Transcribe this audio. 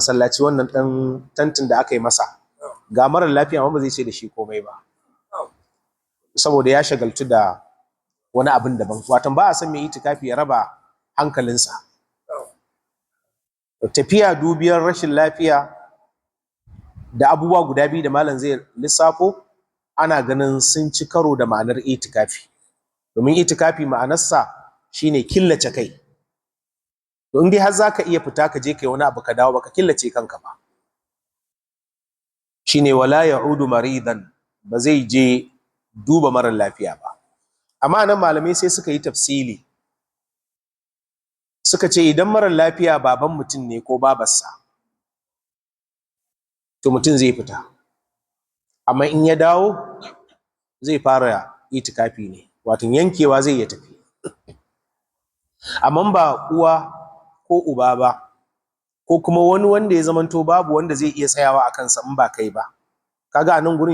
masallaci wannan dan tantin da aka yi masa ga marar lafiya amma ba zai ce da shi komai ba saboda ya shagaltu da wani abin daban. Watan ba a san mai itikafi ya raba hankalinsa. Tafiya dubiyar rashin lafiya da abubuwa guda biyu da malam zai lissafo ana ganin sun ci karo da ma'anar itikafi, domin itikafi ma'anarsa shine killace kai. To in dai har zaka iya fita ka je kai wani abu ka dawo baka killace kanka ba, shine wala ya'udu maridan, ba zai je duba marar lafiya ba. Amma nan malamai sai suka yi tafsili, suka ce idan marar lafiya baban mutum ne ko babarsa to mutum zai fita, amma in ya dawo zai fara itikafi ne, wato yankewa zai ya tafi. Amma ba uwa ko uba ba, ko kuma wani wanda ya zamanto babu wanda zai iya tsayawa a kansa in ba kai ba, kaga a nan gurin